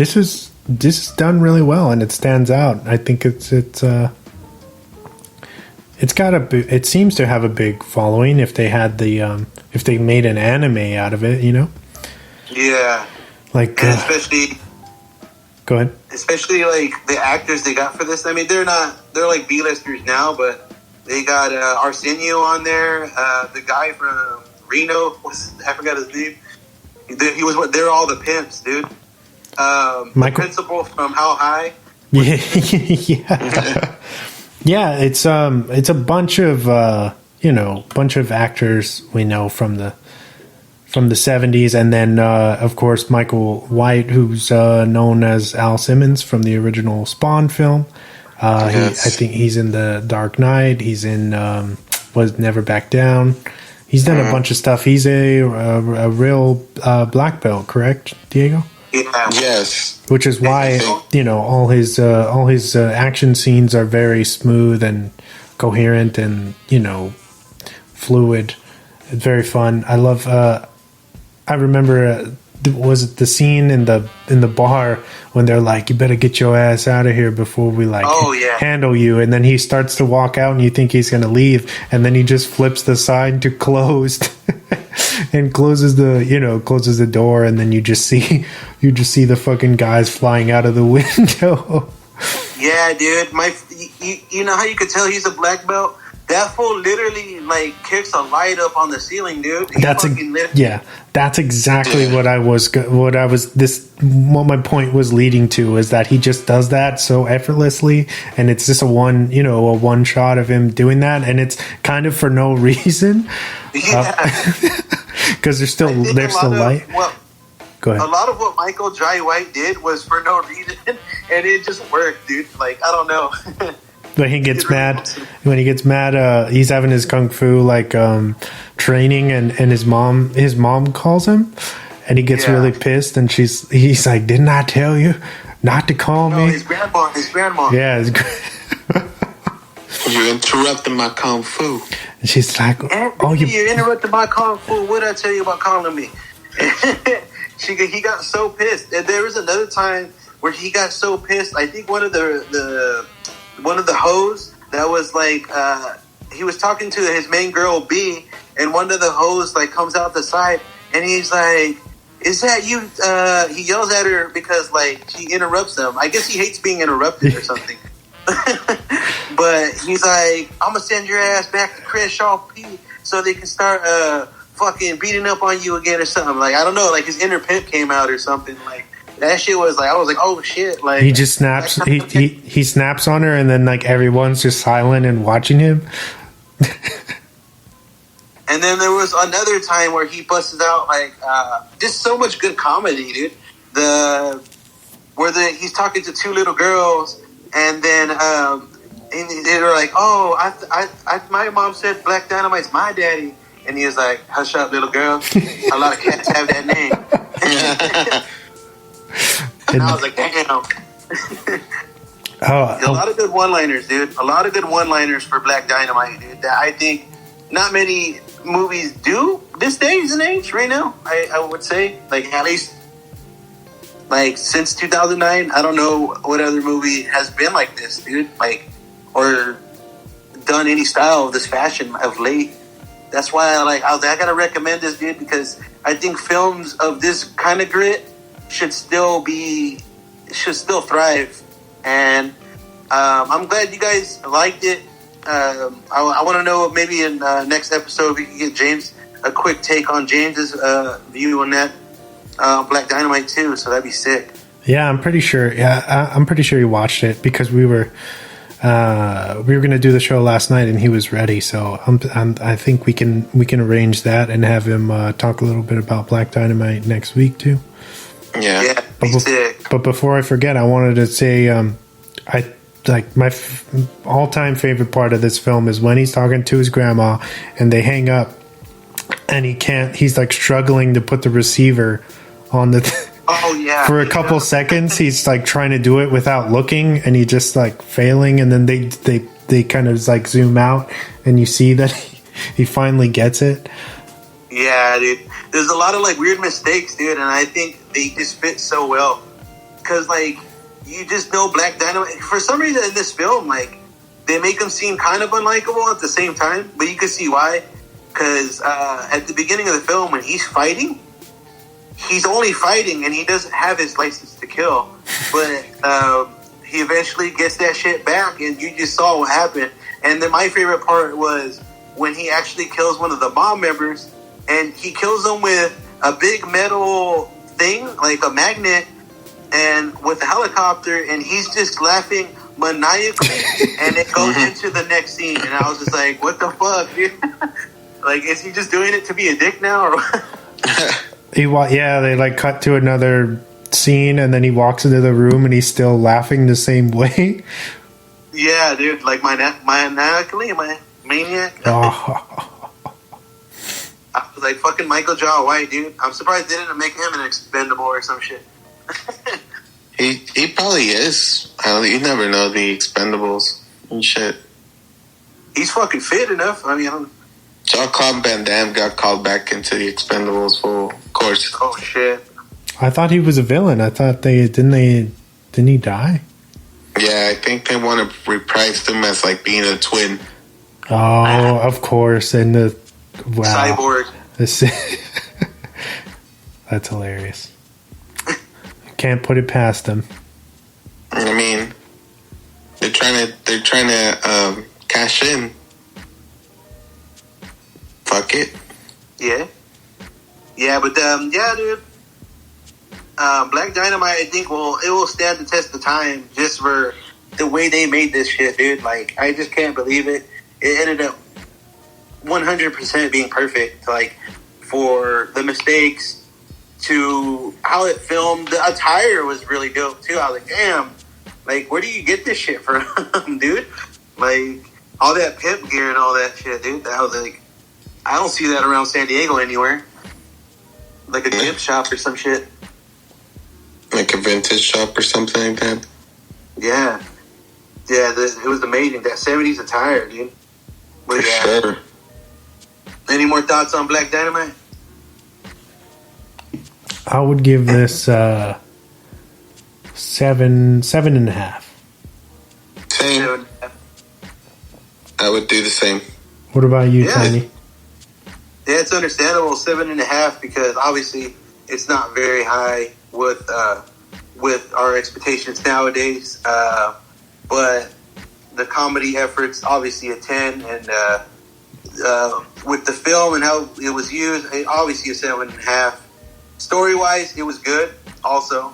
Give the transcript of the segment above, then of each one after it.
this is done really well, and it stands out. I think it seems to have a big following. If they had if they made an anime out of it, Yeah. Like, and especially. Go ahead. Especially like the actors they got for this. I mean, they're like B-listers now, but they got Arsenio on there. The guy from Reno, I forgot his name. They're all the pimps, dude. The principal from How High. Yeah, yeah, yeah. It's a bunch of bunch of actors we know from the 70s, and then of course Michael White, who's known as Al Simmons from the original Spawn film. Yes. I think he's in The Dark Knight. He's in Was Never Back Down. He's done a bunch of stuff. He's a real black belt, correct, Diego? Yeah. Yes. Which is why all his action scenes are very smooth and coherent and fluid. It's very fun. I love. I remember. Was it the scene in the bar when they're like, "You better get your ass out of here before we handle you," and then he starts to walk out, and you think he's gonna leave, and then he just flips the sign to closed, and closes the door, and then you just see the fucking guys flying out of the window. Yeah, dude. You know how you could tell he's a black belt? That fool literally like kicks a light up on the ceiling, dude. That's exactly what my point was leading to, is that he just does that so effortlessly, and it's just a one shot of him doing that, and it's kind of for no reason. Yeah. Because they're still light. Go ahead. A lot of what Michael Jai White did was for no reason, and it just worked, dude. Like, I don't know. When he gets mad, he's having his kung fu training, and his mom calls him, and he gets really pissed, and he's like, "Didn't I tell you not to call me?" His grandma. Yeah, you interrupted my kung fu. And she's like, "Oh, you interrupted my kung fu. What did I tell you about calling me?" He got so pissed. And there was another time where he got so pissed. I think one of the hoes that was like, he was talking to his main girl B, and one of the hoes like comes out the side, and he's like, "Is that you?" He yells at her because like she interrupts him. I guess he hates being interrupted or something. But he's like, "I'm gonna send your ass back to Crenshaw P so they can start fucking beating up on you again or something." Like, I don't know, like his inner pimp came out or something. Like, that shit was like, I was like, oh shit! Like, he just snaps. He snaps on her, and then like everyone's just silent and watching him. And then there was another time where he busts out like just so much good comedy, dude. He's talking to two little girls, and then they were like, "Oh, my mom said Black Dynamite's my daddy," and he was like, "Hush up, little girl. A lot of cats have that name." And I was like, damn. A lot of good one-liners, dude. A lot of good one-liners for Black Dynamite, dude. That I think not many movies do this days and age right now. I would say, like, at least like since 2009. I don't know what other movie has been like this, dude. Like, or done any style of this fashion of late. That's why I gotta recommend this, dude, because I think films of this kind of grit should still thrive, and I'm glad you guys liked it. I want to know, maybe in next episode we can get James a quick take on James's view on that Black Dynamite too. So that'd be sick. Yeah, I'm pretty sure. Yeah, I'm pretty sure he watched it because we were going to do the show last night and he was ready. So I think we can arrange that and have him talk a little bit about Black Dynamite next week too. Yeah, but before I forget, I wanted to say, I like my all-time favorite part of this film is when he's talking to his grandma and they hang up, and he's like struggling to put the receiver on the. For a couple seconds, he's like trying to do it without looking, and he just like failing, and then they kind of like zoom out, and you see that he finally gets it. Yeah, dude. There's a lot of like weird mistakes, dude, and I think they just fit so well. because like you just know Black Dynamite. For some reason in this film, like they make him seem kind of unlikable at the same time, but you can see why. Because at the beginning of the film, when he's fighting, he's only fighting and he doesn't have his license to kill. But he eventually gets that shit back, and you just saw what happened. And then my favorite part was when he actually kills one of the mob members, and he kills them with a big metal thing, like a magnet, and with a helicopter, and he's just laughing maniacally, and it goes into the next scene. And I was just like, what the fuck, dude? Like, is he just doing it to be a dick now, or what? They like cut to another scene, and then he walks into the room, and he's still laughing the same way. Yeah, dude, like maniacally, my maniac. Oh. I was like fucking Michael Jai White, dude. I'm surprised they didn't make him an expendable or some shit. He probably is. You never know the Expendables and shit. He's fucking fit enough. I mean, Jean-Claude Van Damme got called back into the Expendables, full course. Oh shit! I thought he was a villain. I thought didn't he die? Yeah, I think they want to reprise him as like being a twin. Oh, of course, and the cyborg. That's hilarious. Can't put it past them. I mean, they're trying to cash in. Fuck it. Yeah, but dude. Black Dynamite, I think it will stand the test of time just for the way they made this shit, dude. Like, I just can't believe it. It ended up 100% being perfect. Like, for the mistakes to how it filmed, the attire was really dope too. I was like, damn, like, where do you get this shit from, dude? Like, all that pimp gear and all that shit, dude. I was like, I don't see that around San Diego anywhere. Like a gift shop or some shit. Like a vintage shop or something like that. Yeah. It was amazing. That 70s attire, dude. But, For sure. Any more thoughts on Black Dynamite? I would give this 7.5. Same. I would do the same. What about you, Tiny? Yeah, it's understandable, 7.5, because obviously it's not very high with our expectations nowadays. But the comedy effort's obviously a 10, and with the film and how it was used, obviously a 7.5. Story-wise, it was good. Also,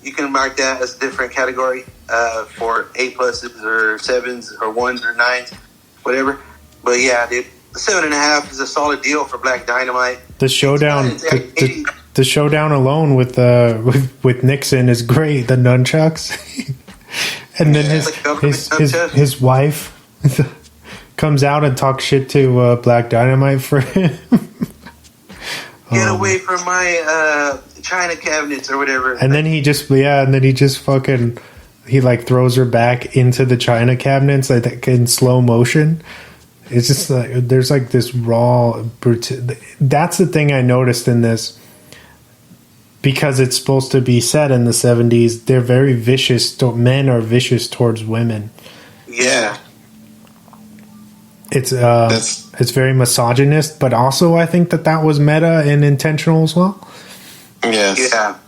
you can mark that as a different category for A pluses or 7s or 1s or 9s, whatever. But yeah, dude, the 7.5 is a solid deal for Black Dynamite. The showdown, the showdown alone with Nixon is great. The nunchucks, and then his wife comes out and talks shit to Black Dynamite for him. Get away from my China cabinets or whatever. And then he just fucking he like throws her back into the China cabinets like in slow motion. It's just like there's like this raw that's the thing I noticed in this, because it's supposed to be set in the 70s. They're very vicious. Men are vicious towards women. Yeah. It's very misogynist, but also I think that was meta and intentional as well. Yes. Yeah.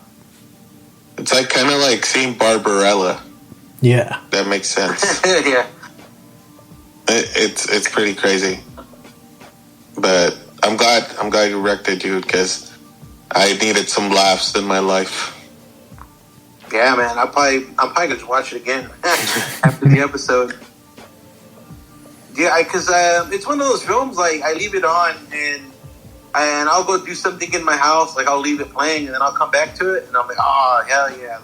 It's like kind of like seeing Barbarella. Yeah. That makes sense. Yeah. It's pretty crazy. But I'm glad you wrecked it, dude, because I needed some laughs in my life. Yeah, man. I'm probably gonna watch it again after the episode. Yeah, because it's one of those films, like, I leave it on, and I'll go do something in my house, like, I'll leave it playing, and then I'll come back to it, and I'm like, oh, hell yeah.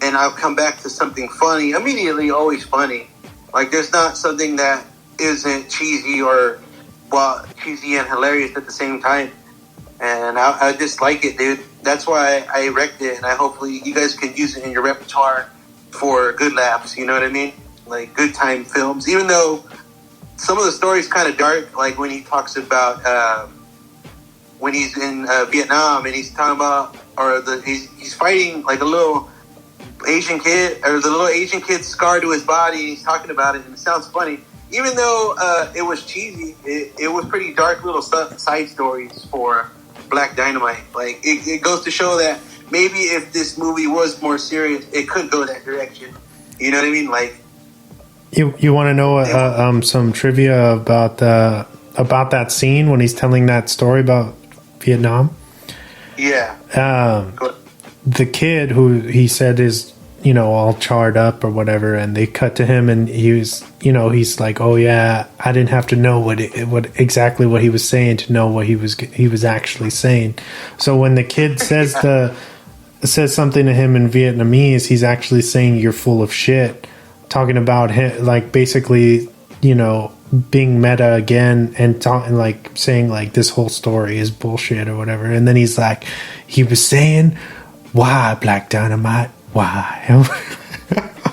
And I'll come back to something funny, immediately, always funny. Like, there's not something that isn't cheesy or, well, cheesy and hilarious at the same time. And I just like it, dude. That's why I wrecked it, and hopefully you guys can use it in your repertoire for good laughs, you know what I mean? Like, good time films, even though some of the story's kind of dark, like when he talks about when he's in Vietnam and he's talking about or he's fighting like a little Asian kid, or the little Asian kid's scar to his body, and he's talking about it, and it sounds funny. Even though it was cheesy, it was pretty dark little side stories for Black Dynamite. Like, it goes to show that maybe if this movie was more serious, it could go that direction. You know what I mean? Like, you want to know some trivia about that scene when he's telling that story about Vietnam? Yeah. The kid who he said is, you know, all charred up or whatever, and they cut to him, and he was, you know, he's like, oh yeah, I didn't have to know what exactly what he was saying to know what he was actually saying. So when the kid says something to him in Vietnamese, he's actually saying you're full of shit, talking about him, like, basically, you know, being meta again, and like saying like this whole story is bullshit or whatever. And then he's like, he was saying, why Black Dynamite? Why?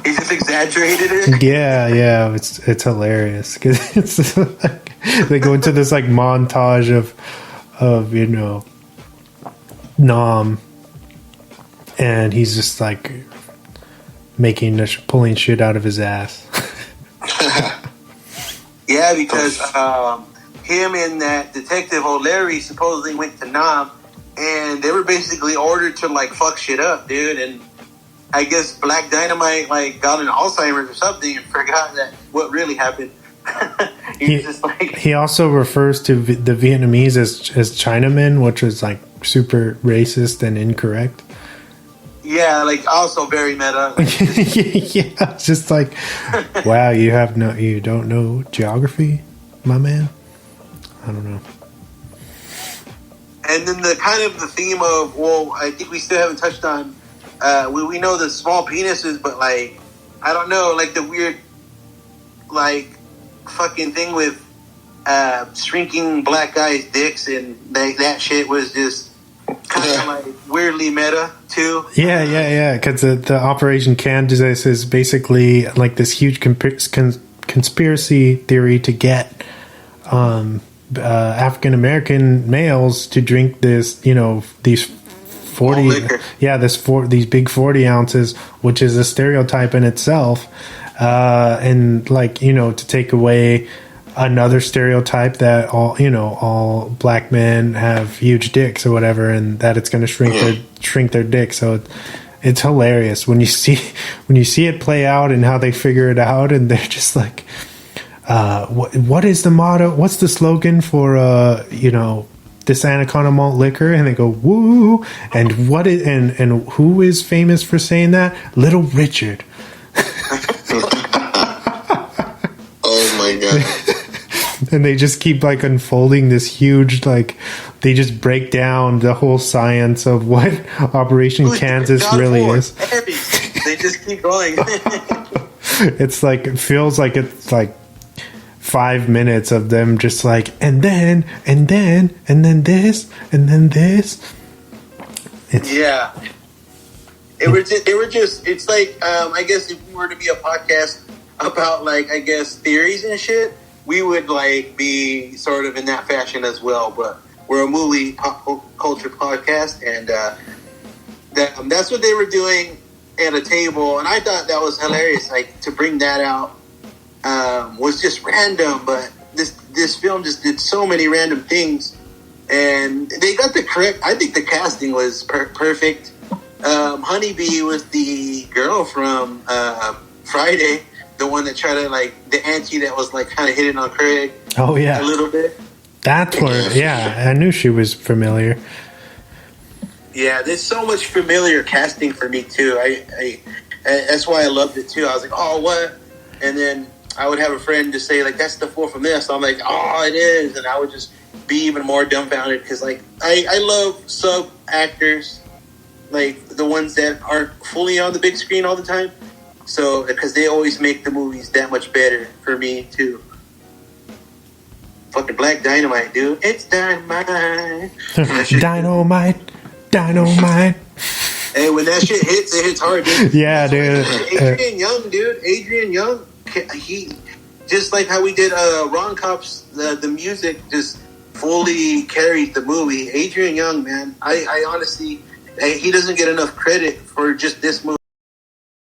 He just exaggerated it. Yeah, it's hilarious because it's like, they go into this like montage of you know, Nam, and he's just like pulling shit out of his ass. Yeah, because him and that detective O'Leary supposedly went to Nam, and they were basically ordered to like fuck shit up, dude. And I guess Black Dynamite like got an Alzheimer's or something and forgot that what really happened. He also refers to the Vietnamese as Chinamen, which was like super racist and incorrect. Yeah, like also very meta. Yeah, it's just like, wow, you don't know geography, my man. I don't know. And then the kind of the theme of, well, I think we still haven't touched on. We know the small penises, but like, I don't know, like the weird, like, fucking thing with shrinking black guys' dicks, and that shit was just kind of like weirdly meta too. Yeah. Because the Operation Kansas is basically like this huge conspiracy theory to get African American males to drink this, you know, these 40, these big 40 ounces, which is a stereotype in itself, and like, you know, to take away another stereotype that all black men have huge dicks or whatever, and that it's going to shrink their dick. So it's hilarious when you see it play out and how they figure it out, and they're just like, what is the motto? What's the slogan for this Anaconda malt liquor? And they go, woo. And what is and who is famous for saying that? Little Richard. Oh my god. And they just keep like unfolding this huge, like, they just break down the whole science of what Operation Kansas really is. They just keep going. It's like, it feels like it's like 5 minutes of them just like, and then this, and then this. Yeah. It's like, I guess if we were to be a podcast about, like, I guess theories and shit, we would like be sort of in that fashion as well. But we're a movie pop culture podcast, and that's what they were doing at a table, and I thought that was hilarious. Like, to bring that out was just random, but this film just did so many random things, and they got the correct. I think the casting was perfect. Honeybee was the girl from Friday, the one that tried to, like, the auntie that was like kind of hitting on Craig. Oh yeah, a little bit. That's where, yeah, I knew she was familiar. Yeah, there's so much familiar casting for me too. I that's why I loved it too. I was like, oh, what? And then I would have a friend just say, like, that's the four from this. So I'm like, oh, it is. And I would just be even more dumbfounded because, like, I love sub actors, like the ones that aren't fully on the big screen all the time. So, because they always make the movies that much better for me too. Fucking Black Dynamite, dude. It's dynamite. Dynamite. Hey, when that shit hits, it hits hard, dude. Yeah, dude. Adrian Young, he, just like how we did Ron Cop's, the music just fully carried the movie. Adrian Young, man, I honestly, he doesn't get enough credit for just this movie.